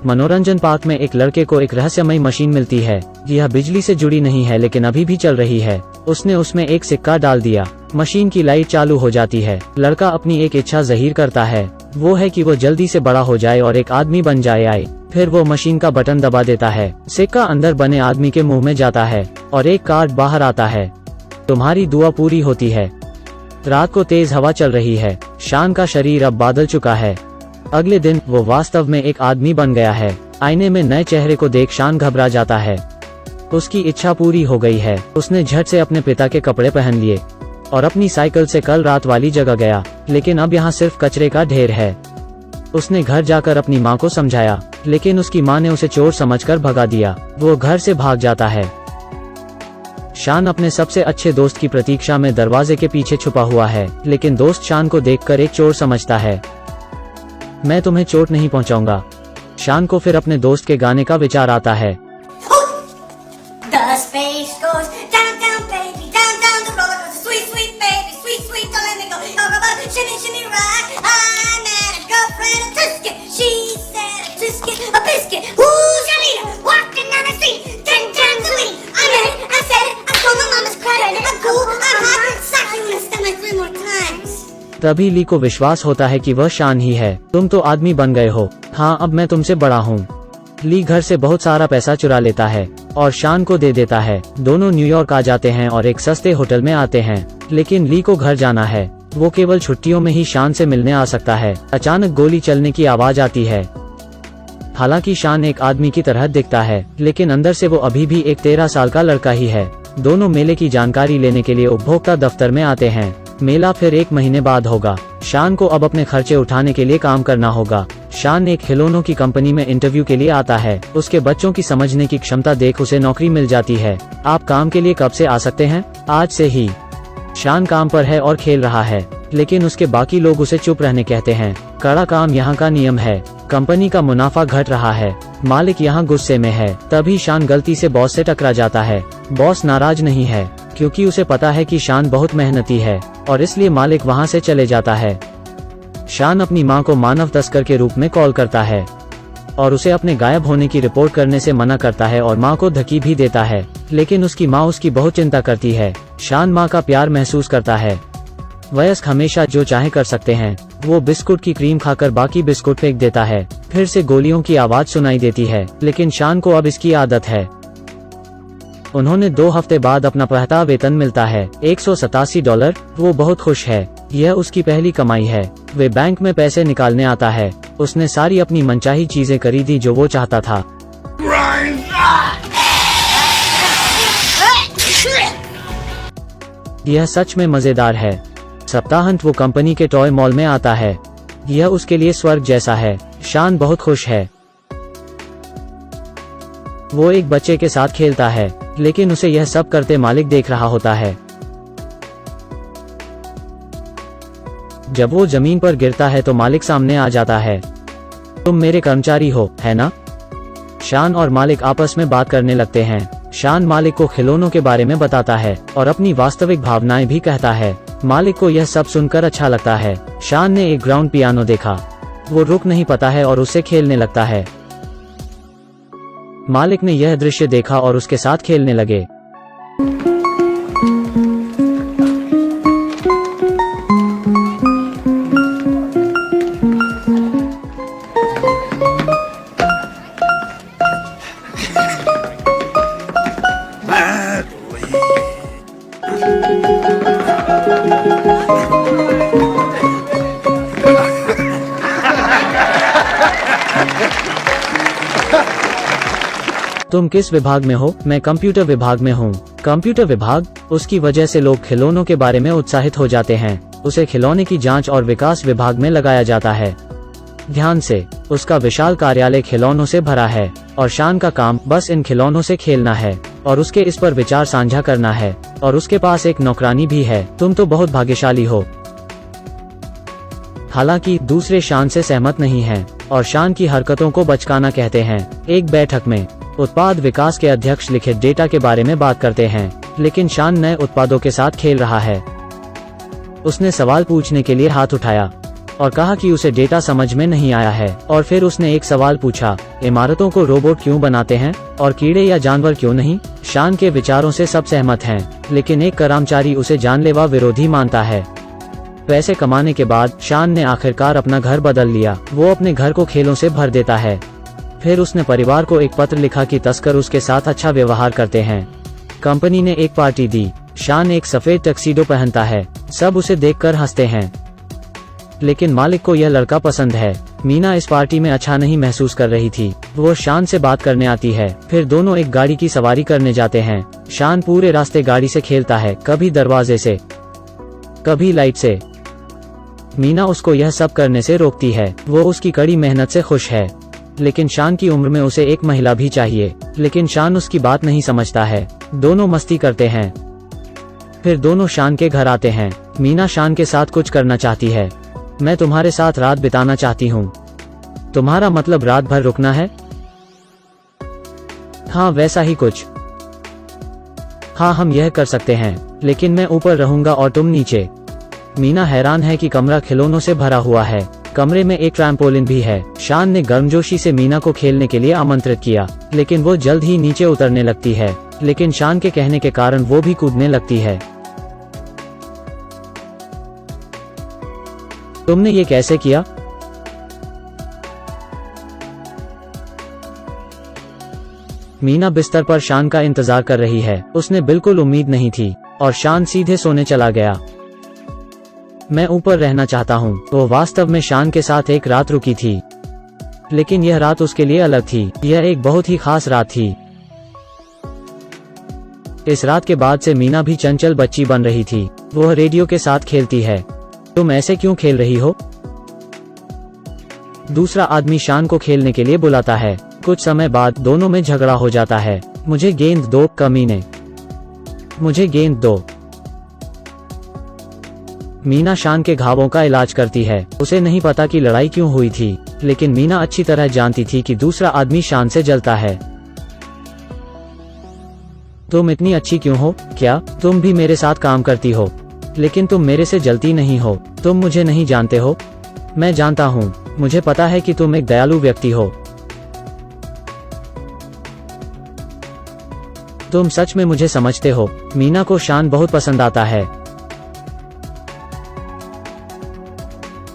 मनोरंजन पार्क में एक लड़के को एक रहस्यमयी मशीन मिलती है। यह बिजली से जुड़ी नहीं है लेकिन अभी भी चल रही है। उसने उसमें एक सिक्का डाल दिया, मशीन की लाइट चालू हो जाती है। लड़का अपनी एक इच्छा जाहिर करता है, वो है कि वो जल्दी से बड़ा हो जाए और एक आदमी बन जाए। फिर वो मशीन का बटन दबा देता है, सिक्का अंदर बने आदमी के मुंह में जाता है और एक कार्ड बाहर आता है। तुम्हारी दुआ पूरी होती है। रात को तेज हवा चल रही है। शान का शरीर अब बादल चुका है। अगले दिन वो वास्तव में एक आदमी बन गया है। आईने में नए चेहरे को देख शान घबरा जाता है। उसकी इच्छा पूरी हो गई है। उसने झट से अपने पिता के कपड़े पहन लिए और अपनी साइकिल से कल रात वाली जगह गया, लेकिन अब यहाँ सिर्फ कचरे का ढेर है। उसने घर जाकर अपनी माँ को समझाया, लेकिन उसकी माँ ने उसे चोर समझकर भगा दिया। वो घर से भाग जाता है। शान अपने सबसे अच्छे दोस्त की प्रतीक्षा में दरवाजे के पीछे छुपा हुआ है, लेकिन दोस्त शान को देखकर एक चोर समझता है। मैं तुम्हें चोट नहीं पहुंचाऊंगा। शान को फिर अपने दोस्त के गाने का विचार आता है। तभी ली को विश्वास होता है कि वह शान ही है। तुम तो आदमी बन गए हो। हाँ, अब मैं तुमसे बड़ा हूँ। ली घर से बहुत सारा पैसा चुरा लेता है और शान को दे देता है। दोनों न्यूयॉर्क आ जाते हैं और एक सस्ते होटल में आते हैं, लेकिन ली को घर जाना है। वो केवल छुट्टियों में ही शान से मिलने आ सकता है। अचानक गोली चलने की आवाज आती है। हालांकि शान एक आदमी की तरह दिखता है, लेकिन अंदर से वो अभी भी एक 13 साल का लड़का ही है। दोनों मेले की जानकारी लेने के लिए उपभोक्ता दफ्तर में आते हैं। मेला फिर 1 महीने बाद होगा। शान को अब अपने खर्चे उठाने के लिए काम करना होगा। शान एक खिलौनों की कंपनी में इंटरव्यू के लिए आता है। उसके बच्चों की समझने की क्षमता देख उसे नौकरी मिल जाती है। आप काम के लिए कब से आ सकते हैं? आज से ही। शान काम पर है और खेल रहा है, लेकिन उसके बाकी लोग उसे चुप रहने कहते हैं। कड़ा काम यहाँ का नियम है। कंपनी का मुनाफा घट रहा है। मालिक यहाँ गुस्से में है। तभी शान गलती से बॉस से टकरा जाता है। बॉस नाराज नहीं है, क्योंकि उसे पता है कि शान बहुत मेहनती है और इसलिए मालिक वहाँ से चले जाता है। शान अपनी माँ को मानव तस्कर के रूप में कॉल करता है और उसे अपने गायब होने की रिपोर्ट करने से मना करता है और माँ को धमकी भी देता है, लेकिन उसकी माँ उसकी बहुत चिंता करती है। शान माँ का प्यार महसूस करता है। वयस्क हमेशा जो चाहे कर सकते हैं। वो बिस्कुट की क्रीम खाकर बाकी बिस्कुट फेंक देता है। फिर से गोलियों की आवाज सुनाई देती है, लेकिन शान को अब इसकी आदत है। उन्होंने 2 हफ्ते बाद अपना पहला वेतन मिलता है, $187। वो बहुत खुश है। यह उसकी पहली कमाई है। वे बैंक में पैसे निकालने आता है। उसने सारी अपनी मनचाही चीजें खरीदी जो वो चाहता था। यह सच में मजेदार है। सप्ताहांत वो कंपनी के टॉय मॉल में आता है। यह उसके लिए स्वर्ग जैसा है। शान बहुत खुश है। वो एक बच्चे के साथ खेलता है, लेकिन उसे यह सब करते मालिक देख रहा होता है। जब वो जमीन पर गिरता है तो मालिक सामने आ जाता है। तुम मेरे कर्मचारी हो, है ना? शान और मालिक आपस में बात करने लगते हैं। शान मालिक को खिलौनों के बारे में बताता है और अपनी वास्तविक भावनाएं भी कहता है। मालिक को यह सब सुनकर अच्छा लगता है। शान ने एक ग्राउंड पियानो देखा। वो रुक नहीं पाता है और उससे खेलने लगता है। मालिक ने यह दृश्य देखा और उसके साथ खेलने लगे। तुम किस विभाग में हो? मैं कंप्यूटर विभाग में हूँ। कंप्यूटर विभाग? उसकी वजह से लोग खिलौनों के बारे में उत्साहित हो जाते हैं। उसे खिलौने की जांच और विकास विभाग में लगाया जाता है। ध्यान से, उसका विशाल कार्यालय खिलौनों से भरा है और शान का काम बस इन खिलौनों से खेलना है और उसके इस पर विचार साझा करना है। और उसके पास एक नौकरानी भी है। तुम तो बहुत भाग्यशाली हो। हालांकि दूसरे शान से सहमत नहीं हैं और शान की हरकतों को बचकाना कहते हैं। एक बैठक में उत्पाद विकास के अध्यक्ष लिखित डेटा के बारे में बात करते हैं, लेकिन शान नए उत्पादों के साथ खेल रहा है। उसने सवाल पूछने के लिए हाथ उठाया। और कहा कि उसे डेटा समझ में नहीं आया है। और फिर उसने एक सवाल पूछा, इमारतों को रोबोट क्यों बनाते हैं और कीड़े या जानवर क्यों नहीं? शान के विचारों से सब सहमत हैं, लेकिन एक कर्मचारी उसे जानलेवा विरोधी मानता है। पैसे कमाने के बाद शान ने आखिरकार अपना घर बदल लिया। वो अपने घर को खेलों से भर देता है। फिर उसने परिवार को एक पत्र लिखा कि तस्कर उसके साथ अच्छा व्यवहार करते हैं। कंपनी ने एक पार्टी दी। शान एक सफेद टक्सीडो पहनता है। सब उसे देखकर हंसते हैं, लेकिन मालिक को यह लड़का पसंद है। मीना इस पार्टी में अच्छा नहीं महसूस कर रही थी। वो शान से बात करने आती है। फिर दोनों एक गाड़ी की सवारी करने जाते हैं। शान पूरे रास्ते गाड़ी से खेलता है, कभी दरवाजे से, कभी लाइट से। मीना उसको यह सब करने से रोकती है। वो उसकी कड़ी मेहनत से खुश है, लेकिन शान की उम्र में उसे एक महिला भी चाहिए। लेकिन शान उसकी बात नहीं समझता है। दोनों मस्ती करते हैं। फिर दोनों शान के घर आते हैं। मीना शान के साथ कुछ करना चाहती है। मैं तुम्हारे साथ रात बिताना चाहती हूँ। तुम्हारा मतलब रात भर रुकना है? हाँ, वैसा ही कुछ। हाँ, हम यह कर सकते हैं, लेकिन मैं ऊपर रहूंगा और तुम नीचे। मीना हैरान है कि कमरा खिलौनों से भरा हुआ है। कमरे में एक ट्रैम्पोलिन भी है। शान ने गर्मजोशी से मीना को खेलने के लिए आमंत्रित किया, लेकिन वो जल्द ही नीचे उतरने लगती है। लेकिन शान के कहने के कारण वो भी कूदने लगती है। तुमने ये कैसे किया? मीना बिस्तर पर शान का इंतजार कर रही है। उसने बिल्कुल उम्मीद नहीं थी, और शान सीधे सोने चला गया। मैं ऊपर रहना चाहता हूँ। वो वास्तव में शान के साथ एक रात रुकी थी, लेकिन यह रात उसके लिए अलग थी। यह एक बहुत ही खास रात थी। इस रात के बाद से मीना भी चंचल बच्ची बन रही थी। वह रेडियो के साथ खेलती है। तुम ऐसे क्यों खेल रही हो? दूसरा आदमी शान को खेलने के लिए बुलाता है। कुछ समय बाद दोनों में झगड़ा हो जाता है। मुझे गेंद दो, कमीने, मुझे गेंद दो। मीना शान के घावों का इलाज करती है। उसे नहीं पता कि लड़ाई क्यों हुई थी, लेकिन मीना अच्छी तरह जानती थी कि दूसरा आदमी शान से जलता है। तुम इतनी अच्छी क्यों हो? क्या तुम भी मेरे साथ काम करती हो? लेकिन तुम मेरे से जलती नहीं हो। तुम मुझे नहीं जानते हो। मैं जानता हूँ। मुझे पता है कि तुम एक दयालु व्यक्ति हो। तुम सच में मुझे समझते हो। मीना को शान बहुत पसंद आता है।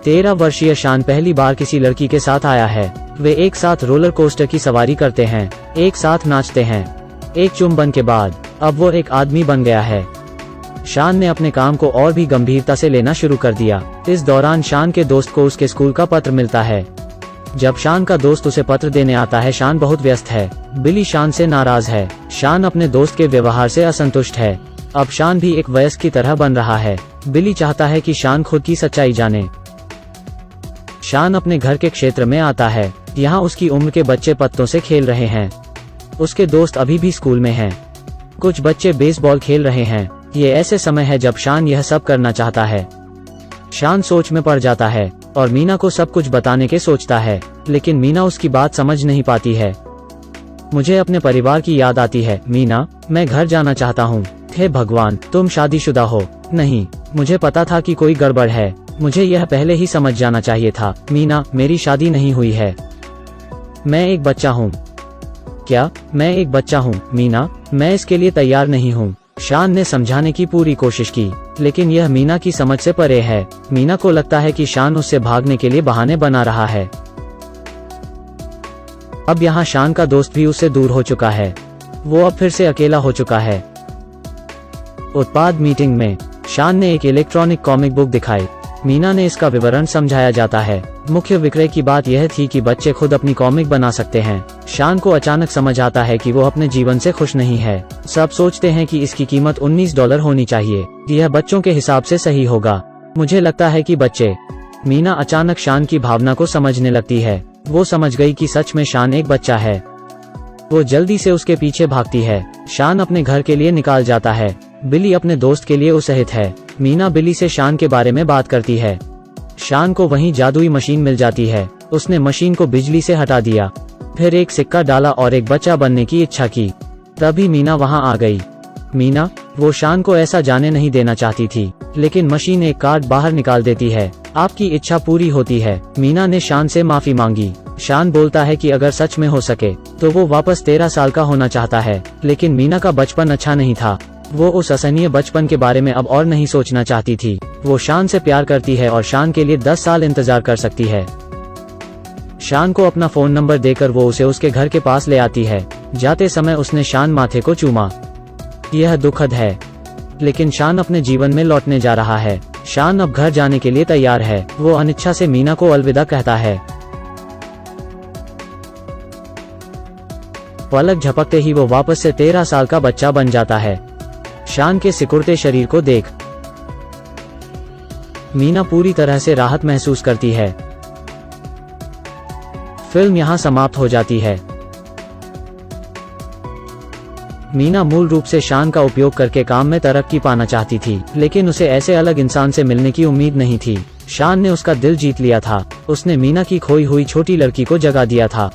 13 वर्षीय शान पहली बार किसी लड़की के साथ आया है। वे एक साथ रोलर कोस्टर की सवारी करते हैं, एक साथ नाचते हैं। एक चुंबन के बाद अब वो एक आदमी बन गया है। शान ने अपने काम को और भी गंभीरता से लेना शुरू कर दिया। इस दौरान शान के दोस्त को उसके स्कूल का पत्र मिलता है। जब शान का दोस्त उसे पत्र देने आता है, शान बहुत व्यस्त है। बिली शान से नाराज है। शान अपने दोस्त के व्यवहार से असंतुष्ट है। अब शान भी एक वयस्क की तरह बन रहा है। बिली चाहता है कि शान खुद की सच्चाई जाने। शान अपने घर के क्षेत्र में आता है। यहाँ उसकी उम्र के बच्चे पत्तों से खेल रहे हैं। उसके दोस्त अभी भी स्कूल में हैं। कुछ बच्चे बेसबॉल खेल रहे हैं। ये ऐसे समय है जब शान यह सब करना चाहता है। शान सोच में पड़ जाता है और मीना को सब कुछ बताने के सोचता है, लेकिन मीना उसकी बात समझ नहीं पाती है। मुझे अपने परिवार की याद आती है मीना, मैं घर जाना चाहता हूँ। हे भगवान, तुम शादीशुदा हो? नहीं, मुझे पता था कि कोई गड़बड़ है। मुझे यह पहले ही समझ जाना चाहिए था। मीना, मेरी शादी नहीं हुई है। मैं एक बच्चा हूँ। क्या मैं एक बच्चा हूँ? मीना, मैं इसके लिए तैयार नहीं हूँ। शान ने समझाने की पूरी कोशिश की, लेकिन यह मीना की समझ से परे है। मीना को लगता है कि शान उससे भागने के लिए बहाने बना रहा है। अब यहाँ शान का दोस्त भी उससे दूर हो चुका है। वो अब फिर से अकेला हो चुका है। उत्पाद मीटिंग में शान ने एक इलेक्ट्रॉनिक कॉमिक बुक दिखाई। मीना ने इसका विवरण समझाया जाता है। मुख्य विक्रय की बात यह थी कि बच्चे खुद अपनी कॉमिक बना सकते हैं। शान को अचानक समझ आता है कि वो अपने जीवन से खुश नहीं है। सब सोचते हैं कि इसकी कीमत $19 होनी चाहिए। यह बच्चों के हिसाब से सही होगा। मुझे लगता है कि बच्चे। मीना अचानक शान की भावना को समझने लगती है। वो समझ गई कि सच में शान एक बच्चा है। वो जल्दी से उसके पीछे भागती है। शान अपने घर के लिए निकाल जाता है। बिली अपने दोस्त के लिए उत्साहित है। मीना बिली से शान के बारे में बात करती है। शान को वहीं जादुई मशीन मिल जाती है। उसने मशीन को बिजली से हटा दिया, फिर एक सिक्का डाला और एक बच्चा बनने की इच्छा की। तभी मीना वहां आ गई। मीना, वो शान को ऐसा जाने नहीं देना चाहती थी, लेकिन मशीन एक कार्ड बाहर निकाल देती है। आपकी इच्छा पूरी होती है। मीना ने शान से माफी मांगी। शान बोलता है कि अगर सच में हो सके तो वो वापस 13 साल का होना चाहता है, लेकिन मीना का बचपन अच्छा नहीं था। वो उस असहनीय बचपन के बारे में अब और नहीं सोचना चाहती थी। वो शान से प्यार करती है और शान के लिए 10 साल इंतजार कर सकती है। शान को अपना फोन नंबर देकर वो उसे उसके घर के पास ले आती है। जाते समय उसने शान माथे को चूमा। यह दुखद है, लेकिन शान अपने जीवन में लौटने जा रहा है। शान अब घर जाने के लिए तैयार है। वो अनिच्छा से मीना को अलविदा कहता है। पलक झपकते ही वो वापस से 13 साल का बच्चा बन जाता है। शान के सिकुड़ते शरीर को देख मीना पूरी तरह से राहत महसूस करती है। फिल्म यहाँ समाप्त हो जाती है। मीना मूल रूप से शान का उपयोग करके काम में तरक्की पाना चाहती थी, लेकिन उसे ऐसे अलग इंसान से मिलने की उम्मीद नहीं थी। शान ने उसका दिल जीत लिया था। उसने मीना की खोई हुई छोटी लड़की को जगा दिया था।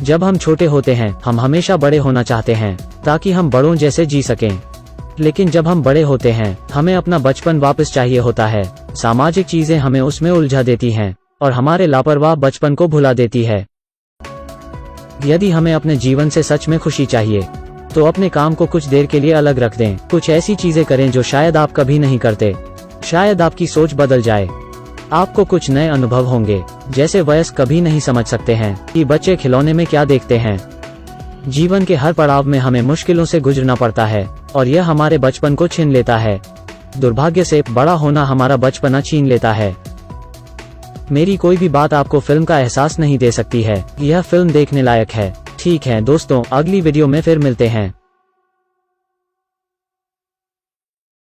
जब हम छोटे होते हैं, हम हमेशा बड़े होना चाहते हैं ताकि हम बड़ों जैसे जी सकें। लेकिन जब हम बड़े होते हैं, हमें अपना बचपन वापस चाहिए होता है। सामाजिक चीजें हमें उसमें उलझा देती हैं और हमारे लापरवाह बचपन को भुला देती है। यदि हमें अपने जीवन से सच में खुशी चाहिए, तो अपने काम को कुछ देर के लिए अलग रख दें। कुछ ऐसी चीजें करें जो शायद आप कभी नहीं करते। शायद आपकी सोच बदल जाए। आपको कुछ नए अनुभव होंगे, जैसे वयस्क कभी नहीं समझ सकते हैं कि बच्चे खिलौने में क्या देखते हैं। जीवन के हर पड़ाव में हमें मुश्किलों से गुजरना पड़ता है और यह हमारे बचपन को छीन लेता है। दुर्भाग्य से बड़ा होना हमारा बचपना छीन लेता है। मेरी कोई भी बात आपको फिल्म का एहसास नहीं दे सकती है। यह फिल्म देखने लायक है। ठीक है दोस्तों, अगली वीडियो में फिर मिलते हैं।